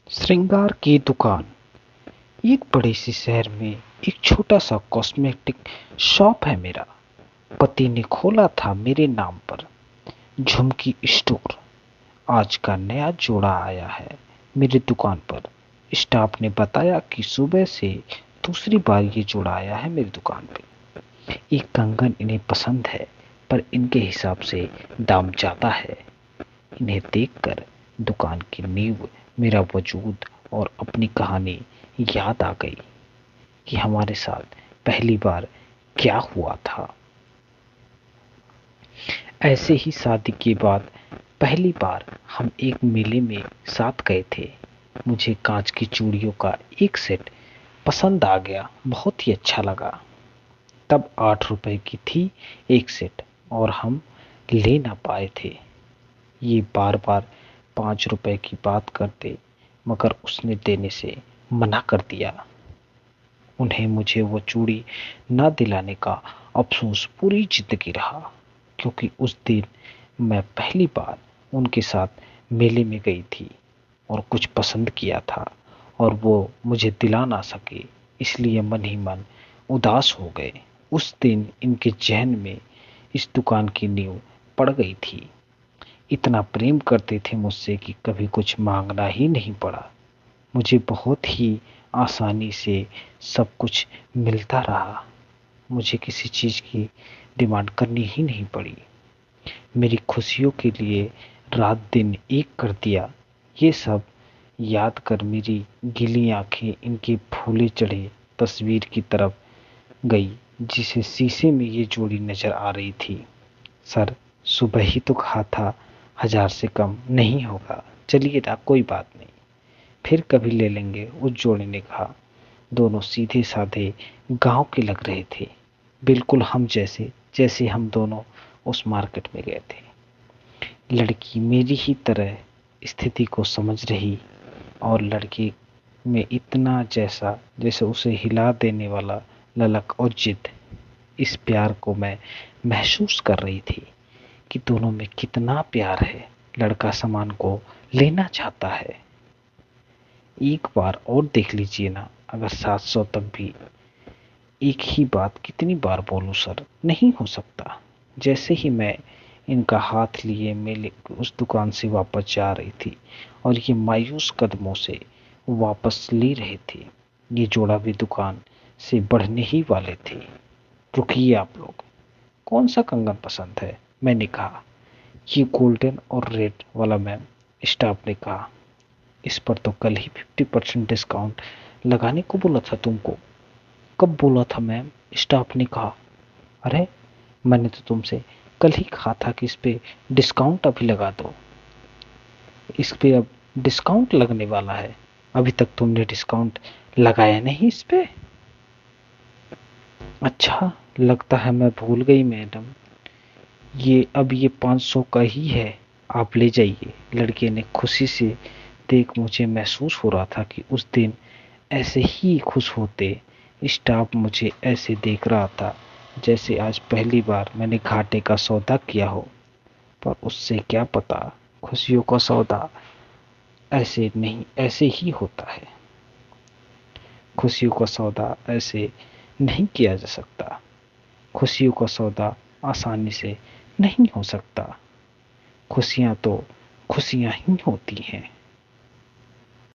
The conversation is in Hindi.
श्रृंगार की दुकान। एक बड़े से शहर में एक छोटा सा कॉस्मेटिक शॉप है मेरा। पति ने खोला था मेरे नाम पर झुमकी स्टोर। आज का नया जोड़ा आया है मेरी दुकान पर। स्टाफ ने बताया कि सुबह से दूसरी बार ये जोड़ा आया है मेरी दुकान पे। एक कंगन इन्हें पसंद है, पर इनके हिसाब से दाम ज्यादा है। इन्हें देखकर दुकान की नींव, मेरा वजूद और अपनी कहानी याद आ गई कि हमारे साथ पहली बार क्या हुआ था। ऐसे ही शादी के बाद पहली बार हम एक मेले में साथ गए थे। मुझे कांच की चूड़ियों का एक सेट पसंद आ गया, बहुत ही अच्छा लगा। तब 8 रुपए की थी एक सेट और हम ले ना पाए थे। ये बार बार 5 रुपए की बात करते, मगर उसने देने से मना कर दिया। उन्हें मुझे वो चूड़ी न दिलाने का अफसोस पूरी जिंदगी रहा, क्योंकि उस दिन मैं पहली बार उनके साथ मेले में गई थी और कुछ पसंद किया था और वो मुझे दिला ना सके, इसलिए मन ही मन उदास हो गए। उस दिन इनके जहन में इस दुकान की नींव पड़ गई थी। इतना प्रेम करते थे मुझसे कि कभी कुछ मांगना ही नहीं पड़ा। मुझे बहुत ही आसानी से सब कुछ मिलता रहा। मुझे किसी चीज़ की डिमांड करनी ही नहीं पड़ी। मेरी खुशियों के लिए रात दिन एक कर दिया। ये सब याद कर मेरी गीली आंखें इनके फूले चढ़े तस्वीर की तरफ गई, जिसे शीशे में ये जोड़ी नजर आ रही थी। सर, सुबह ही तो कहा था 1000 से कम नहीं होगा। चलिए ना, कोई बात नहीं, फिर कभी ले लेंगे, उस जोड़े ने कहा। दोनों सीधे साधे गांव के लग रहे थे, बिल्कुल हम जैसे, जैसे हम दोनों उस मार्केट में गए थे। लड़की मेरी ही तरह स्थिति को समझ रही और लड़की में इतना जैसा, जैसे उसे हिला देने वाला ललक और जिद। इस प्यार को मैं महसूस कर रही थी कि दोनों में कितना प्यार है। लड़का सामान को लेना चाहता है। एक बार और देख लीजिए ना, अगर 700 तक भी। एक ही बात कितनी बार बोलूं सर, नहीं हो सकता। जैसे ही मैं इनका हाथ लिए मेले उस दुकान से वापस जा रही थी और ये मायूस कदमों से वापस ले रहे थे, ये जोड़ा भी दुकान से बढ़ने ही वाले थे। रुकिए आप लोग, कौन सा कंगन पसंद है? मैंने कहा। ये गोल्डन और रेड वाला मैम, स्टाफ ने कहा। इस पर तो कल ही 50% डिस्काउंट लगाने को बोला था तुमको। कब बोला था मैम? स्टाफ ने कहा। अरे, मैंने तो तुमसे कल ही कहा था कि इस पे डिस्काउंट अभी लगा दो। इस पे अब डिस्काउंट लगने वाला है। अभी तक तुमने डिस्काउंट लगाया नहीं इस पे? अच्छा, लगता है मैं भूल गई मैडम। ये 500 का ही है, आप ले जाइए। लड़के ने खुशी से देख मुझे महसूस हो रहा था कि उस दिन ऐसे ही खुश होते। स्टाफ मुझे ऐसे देख रहा था जैसे आज पहली बार मैंने घाटे का सौदा किया हो। पर उससे क्या पता, खुशियों का सौदा ऐसे नहीं, ऐसे ही होता है। खुशियों का सौदा ऐसे नहीं किया जा सकता। खुशियों का सौदा आसानी से नहीं हो सकता। खुशियां तो खुशियां ही होती हैं।